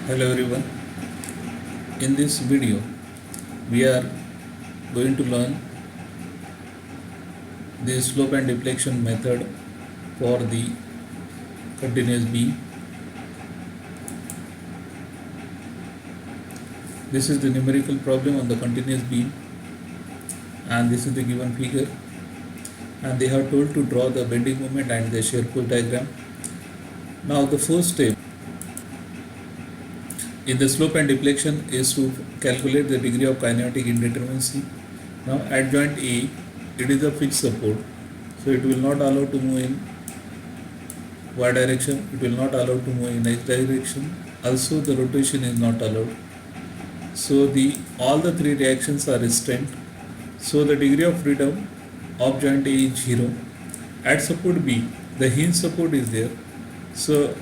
Hello everyone. In this video we are going to learn the slope and deflection method for the continuous beam. This is the numerical problem on the continuous beam and this is the given figure, and they are told to draw the bending moment and the shear force diagram. Now the first step in the slope and deflection is to calculate the degree of kinematic indeterminacy. Now at joint A, it is a fixed support, so it will not allow to move in y direction, it will not allow to move in x direction, also the rotation is not allowed. So all the three reactions are restrained. So the degree of freedom of joint A is 0. At support B, the hinge support is there, so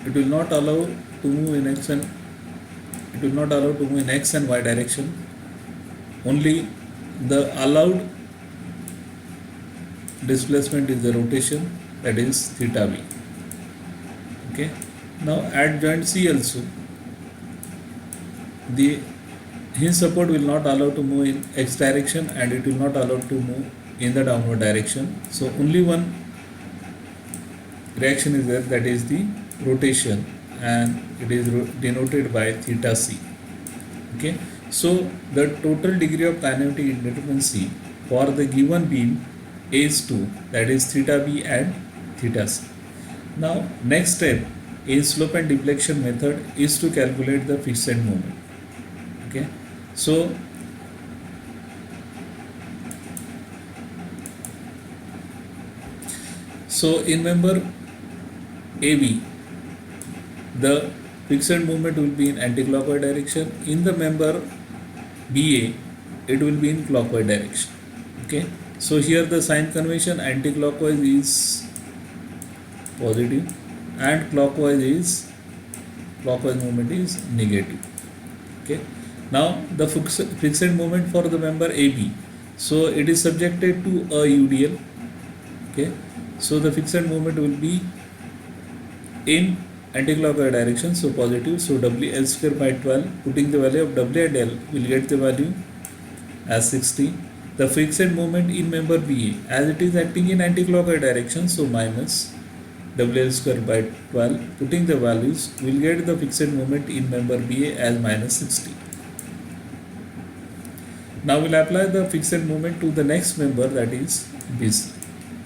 it will not allow to move in x and y direction. Only the allowed displacement is the rotation, that is theta b. Okay. Now at joint C also, the hinge support will not allow to move in x direction and it will not allow to move in the downward direction. So only one reaction is there, that is the rotation, and it is denoted by theta c. Okay, so the total degree of kinematic indeterminacy for the given beam is 2, that is theta b and theta c. Now next step in slope and deflection method is to calculate the fixed moment. Okay, so in member AB, the fixed moment will be in anti-clockwise direction. In the member BA, it will be in clockwise direction. Okay, so here the sign convention, anti-clockwise is positive and clockwise movement is negative. Okay, now the fixed moment for the member AB, so it is subjected to a UDL. Okay, so the fixed moment will be in anti-clockwise direction, so positive. So WL square by 12, putting the value of W and L, will get the value as 60. The fixed moment in member BA, as it is acting in anti-clockwise direction, so minus WL square by 12, putting the values, will get the fixed moment in member BA as minus 60. Now we'll apply the fixed moment to the next member, that is BC.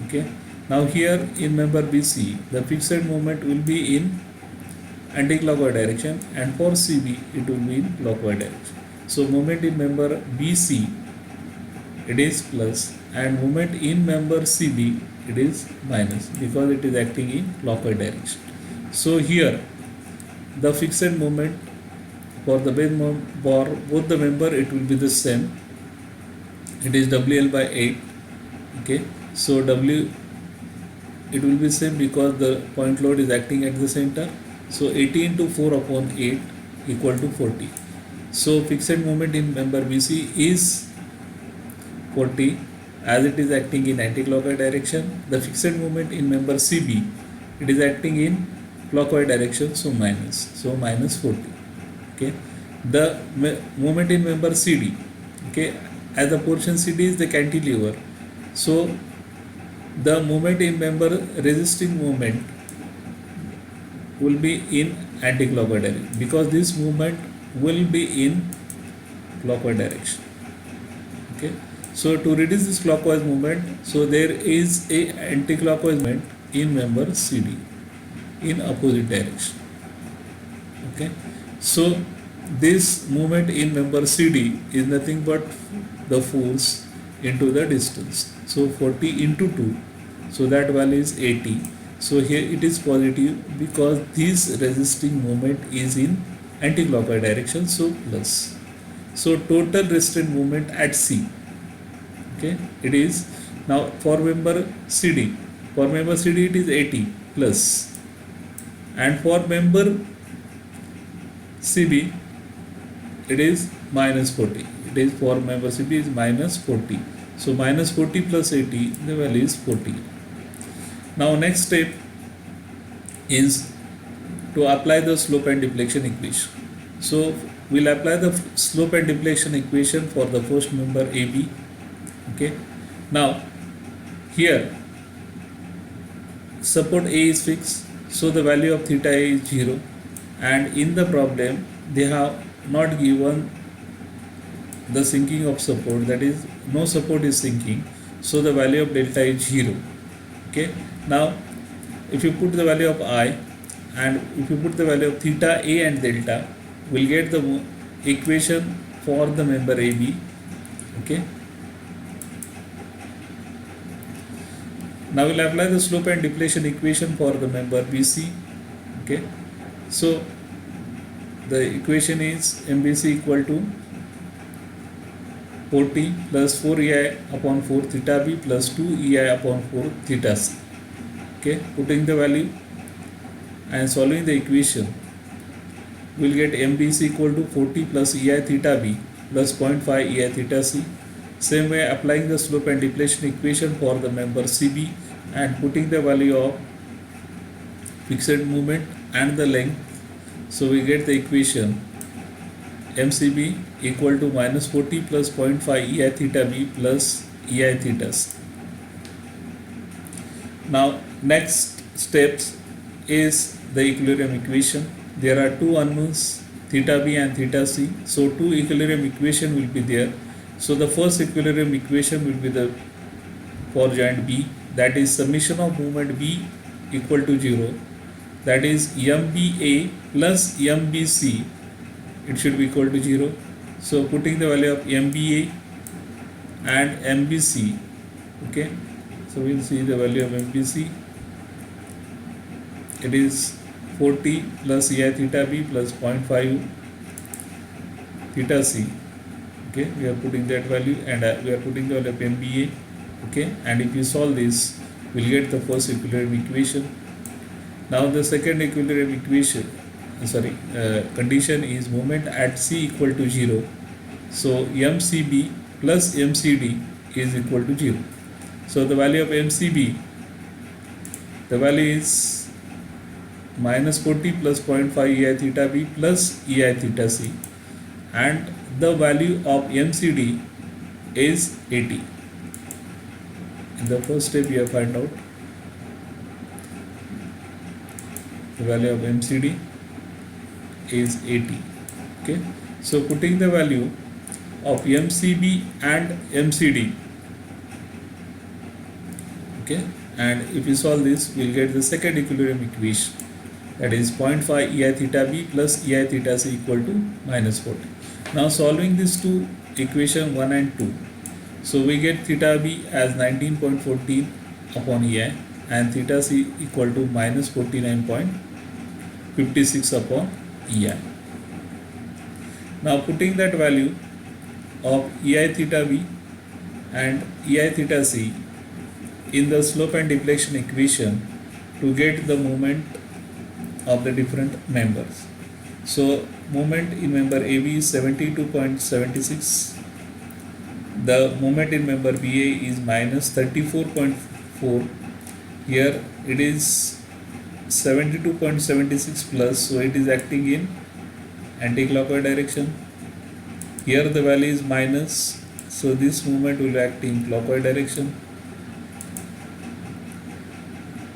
Okay. Now here in member BC, the fixed moment will be in anti-clockwise direction, and for CB it will be in clockwise direction. So moment in member BC, it is plus, and moment in member CB, it is minus, because it is acting in clockwise direction. So here the fixed moment for both the member, it will be the same. It is WL by 8. Okay, so W, it will be same because the point load is acting at the center. So 80 into 4 upon 8 equal to 40. So fixed moment in member BC is 40, as it is acting in anti-clockwise direction. The fixed moment in member CB, it is acting in clockwise direction, so minus 40. Okay, the moment in member CD, okay, as the portion CD is the cantilever, so the moment in member resisting moment will be in anti-clockwise direction, because this movement will be in clockwise direction. Okay, so to reduce this clockwise movement, so there is a anti-clockwise movement in member CD in opposite direction. Okay, so this movement in member CD is nothing but the force into the distance. So 40 into 2, so that value is 80. So here it is positive because this resisting moment is in anti-clockwise direction, so plus. So total restraint moment at C, okay, it is now for member CD. For member CD it is 80 plus, and for member CB it is minus 40. It is for member CB is minus 40. So minus 40 plus 80, the value is 40. Now next step is to apply the slope and deflection equation. So we'll apply the slope and deflection equation for the first member AB. Okay. Now here support A is fixed, so the value of theta A is 0, and in the problem they have not given the sinking of support, that is no support is sinking, so the value of delta is 0. Okay. Now if you put the value of I and if you put the value of theta A and delta, we'll get the equation for the member AB. Okay. Now we'll apply the slope and deflection equation for the member BC. Okay. So the equation is MBC equal to 4T plus 4EI upon 4 theta B plus 2EI upon 4 theta C. Okay. Putting the value and solving the equation, we'll get MBC equal to 40 plus EI theta B plus 0.5 EI theta C. Same way, applying the slope and deflection equation for the member CB and putting the value of fixed moment and the length, so we get the equation MCB equal to minus 40 plus 0.5 EI theta B plus EI theta C. Now next steps is the equilibrium equation. There are two unknowns, theta B and theta C, so two equilibrium equation will be there. So the first equilibrium equation will be the for joint B, that is summation of moment B equal to 0, that is MBA plus MBC, it should be equal to 0. So putting the value of MBA and MBC, okay, so we'll see the value of MBC, it is 40 plus EI theta B plus 0.5 theta C. Okay, we are putting that value and we are putting the value of MBA. Okay, and if you solve this, we'll get the first equilibrium equation. Now the second equilibrium equation, condition is moment at C equal to 0. So MCB plus MCD is equal to 0. So the value of MCB, the value is minus 40 plus 0.5 EI theta B plus EI theta C, and the value of MCD is 80. In the first step we have find out the value of MCD is 80. Okay, so putting the value of MCB and MCD, okay, and if you solve this, we'll get the second equilibrium equation, that is 0.5 EI theta B plus EI theta C equal to minus 40. Now solving these two equation 1 and 2, so we get theta B as 19.14 upon EI and theta C equal to minus 49.56 upon EI. Now putting that value of EI theta B and EI theta C in the slope and deflection equation to get the moment of the different members. So moment in member AB is 72.76, the moment in member BA is minus 34.4, here it is 72.76 plus, so it is acting in anti-clockwise direction. Here the value is minus, so this moment will act in clockwise direction.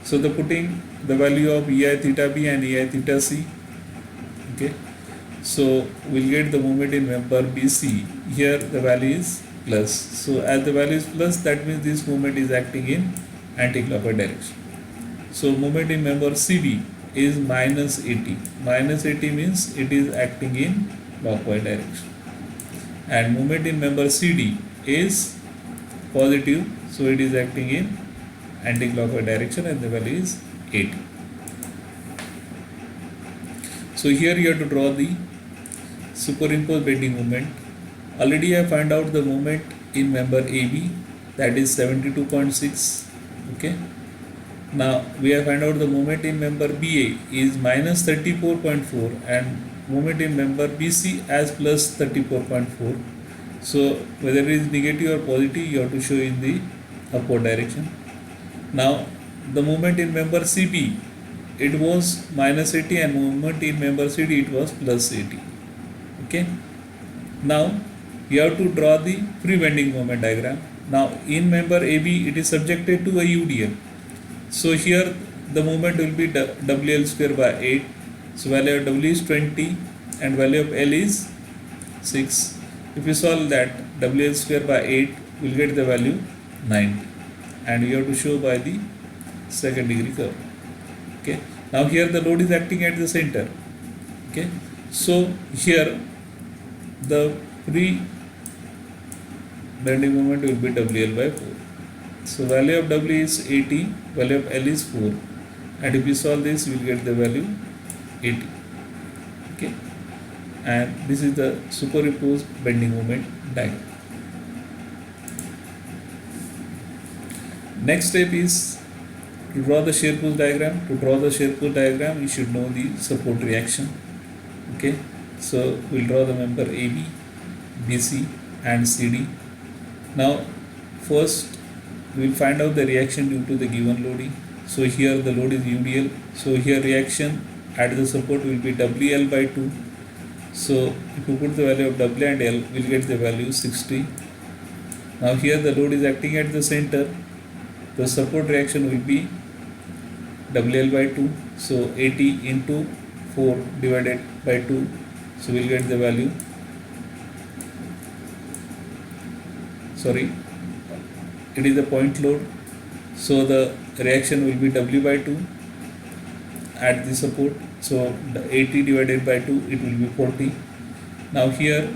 So the putting the value of EI theta B and EI theta C, okay, so we'll get the moment in member BC, here the value is plus, so as the value is plus, that means this moment is acting in anti-clockwise direction. So moment in member CB is minus 80, minus 80 means it is acting in clockwise direction, and moment in member CD is positive, so it is acting in anti-clockwise direction and the value is 80. So here you have to draw the superimposed bending moment. Already I found out the moment in member AB, that is 72.6. Okay. Now we have found out the moment in member BA is minus 34.4 and moment in member BC as plus 34.4. So whether it is negative or positive, you have to show in the upward direction. Now the moment in member CB, it was minus 80 and moment in member CD it was plus 80. Okay. Now you have to draw the free bending moment diagram. Now in member AB it is subjected to a UDL. So here the moment will be WL square by 8. So value of W is 20 and value of L is 6. If you solve that, WL square by 8 will get the value 90, and you have to show by the second degree curve. Okay. Now here the load is acting at the center. Okay. So here the free bending moment will be WL by 4. So value of W is 80, value of L is 4, and if you solve this you will get the value 80. Okay. And this is the superimposed bending moment diagram. Next step is to draw the shear force diagram. To draw the shear force diagram, you should know the support reaction. Okay, so we'll draw the member AB, BC, and CD. Now, first we will find out the reaction due to the given loading. So here the load is UDL. So here reaction at the support will be WL by 2. So if you put the value of W and L, we'll get the value 60. Now here the load is acting at the center. The support reaction will be WL by 2. So 80 into 4 divided by 2. So we'll get the value. Sorry, it is a point load. So the reaction will be W by 2 at the support. So the 80 divided by 2, it will be 40. Now here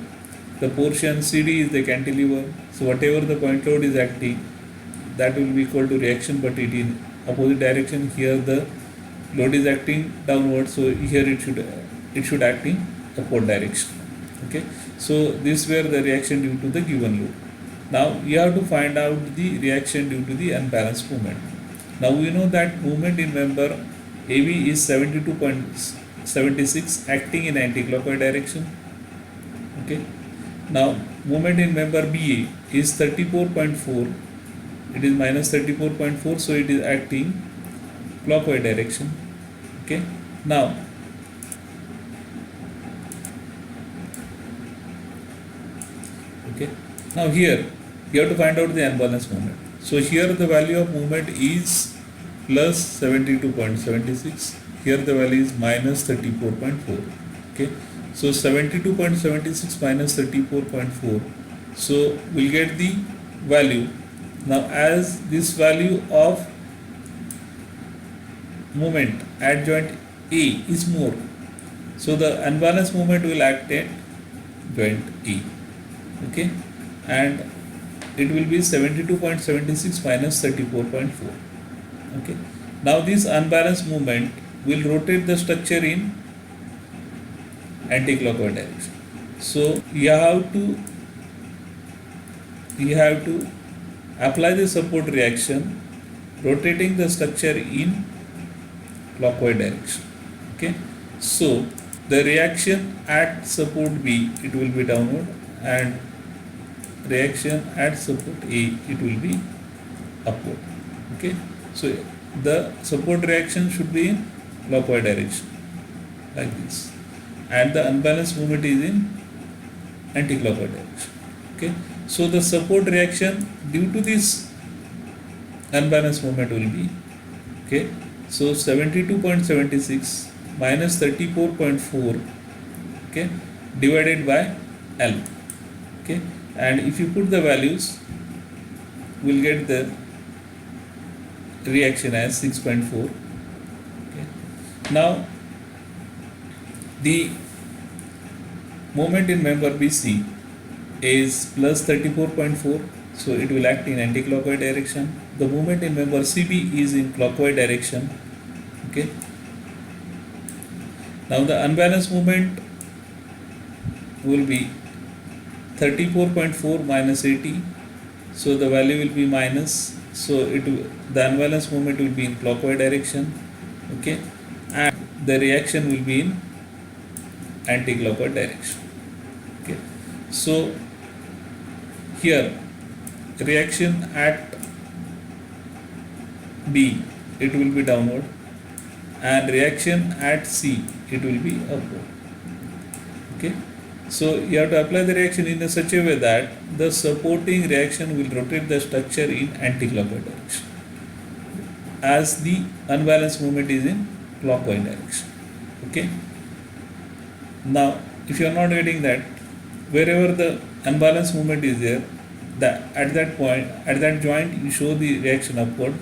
the portion CD is the cantilever. So whatever the point load is acting, that will be equal to reaction, but it in opposite direction. Here the load is acting downward, so here it should act in upward direction. Okay, so this were the reaction due to the given load. Now you have to find out the reaction due to the unbalanced movement. Now we know that movement in member AB is 72.76 acting in anti-clockwise direction. Okay. Now movement in member BA is 34.4. It is minus 34.4, so it is acting clockwise direction. Okay. Now here you have to find out the unbalanced moment. So here the value of movement is plus 72.76. Here the value is minus 34.4. Okay. So 72.76 minus 34.4. So we'll get the value. Now as this value of moment at joint A is more, so the unbalanced moment will act at joint A. Okay, and it will be 72.76 minus 34.4. Okay, now this unbalanced moment will rotate the structure in anti-clockwise direction. So you have to apply the support reaction rotating the structure in clockwise direction. Okay, so the reaction at support B, it will be downward, and reaction at support A, it will be upward. Okay, so the support reaction should be in clockwise direction like this, and the unbalanced movement is in anti-clockwise direction. Okay, so the support reaction due to this unbalanced movement will be, okay, so 72.76 minus 34.4, okay, divided by L. Okay, and if you put the values, we'll get the reaction as 6.4. Okay. Now the moment in member BC is plus 34.4, so it will act in anti-clockwise direction. The moment in member CB is in clockwise direction. Okay. Now the unbalanced moment will be 34.4 minus 80, so the value will be minus, so the unbalanced moment will be in clockwise direction. Okay, and the reaction will be in anti-clockwise direction. Okay, so here reaction at B, it will be downward, and reaction at C, it will be upward. Okay, So you have to apply the reaction in such a way that the supporting reaction will rotate the structure in anti-clockwise direction, as the unbalanced movement is in clockwise direction. Okay. Now, if you are not getting that, wherever the unbalanced movement is there, that at that point, at that joint, you show the reaction upward,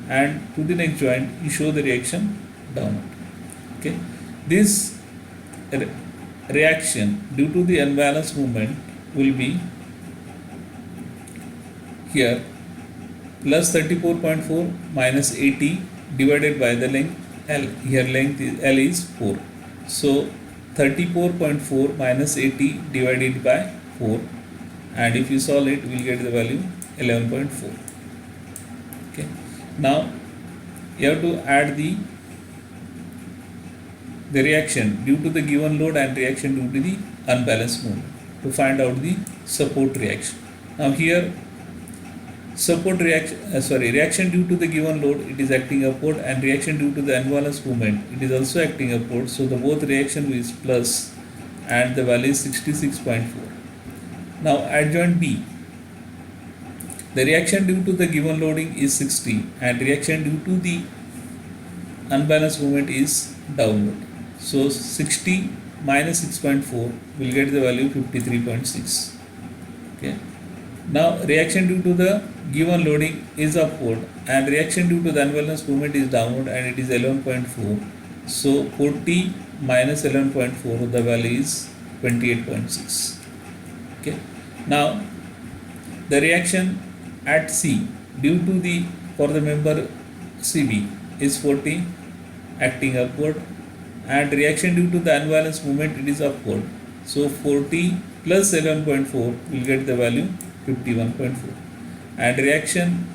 and to the next joint, you show the reaction downward. Okay. This reaction due to the unbalanced movement will be here plus 34.4 minus 80 divided by the length L. Here length is L is 4. So 34.4 minus 80 divided by 4, and if you solve it, we will get the value 11.4. Okay. Now you have to add the reaction due to the given load and reaction due to the unbalanced movement to find out the support reaction. Now here reaction due to the given load, it is acting upward, and reaction due to the unbalanced movement, it is also acting upward. So the both reaction is plus, and the value is 66.4. Now at joint B, the reaction due to the given loading is 60, and reaction due to the unbalanced movement is downward. So 60 minus 6.4 will get the value 53.6. Okay. Now reaction due to the given loading is upward, and reaction due to the unbalanced movement is downward, and it is 11.4. So 40 minus 11.4, the value is 28.6. Okay. Now the reaction at C due to the for the member CB is 40, acting upward, and reaction due to the unbalanced movement, it is upward. So 40 plus 11.4 will get the value 51.4, and reaction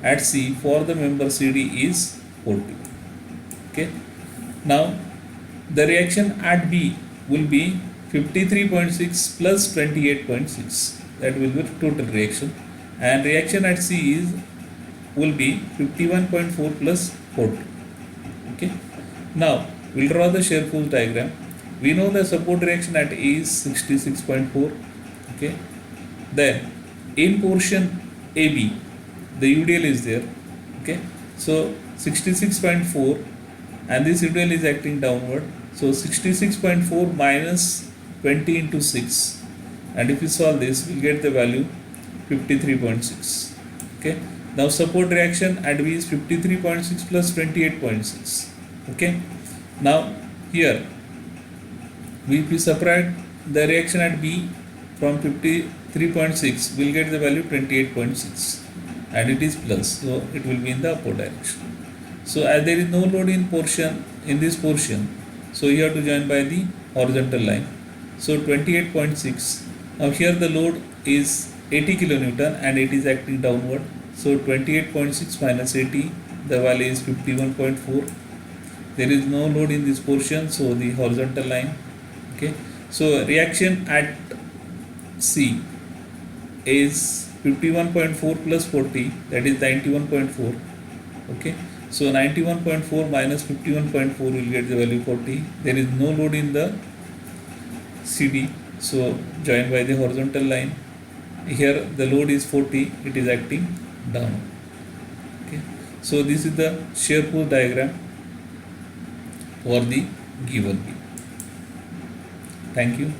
at C for the member CD is 40. Okay. Now the reaction at B will be 53.6 plus 28.6, that will be total reaction, and reaction at C will be 51.4 plus 40. Okay. Now we'll draw the shear force diagram. We know the support reaction at A is 66.4. Okay. Then in portion AB, the UDL is there. Okay. So 66.4, and this UDL is acting downward. So 66.4 minus 20 into 6, and if you solve this, we get the value 53.6. Okay. Now support reaction at B is 53.6 plus 28.6. Okay. Now here if we separate the reaction at B from 53.6, we'll get the value 28.6, and it is plus, so it will be in the upward direction. So as there is no load in this portion, so you have to join by the horizontal line. So 28.6. Now here the load is 80 kilonewton, and it is acting downward. So 28.6 minus 80, the value is 51.4. There is no load in this portion, so the horizontal line. Okay. So reaction at C is 51.4 plus 40, that is 91.4. Okay. So 91.4 minus 51.4 will get the value 40. There is no load in the CD, so join by the horizontal line. Here the load is 40, it is acting down. Okay. So this is the shear force diagram for the given beam. Thank you.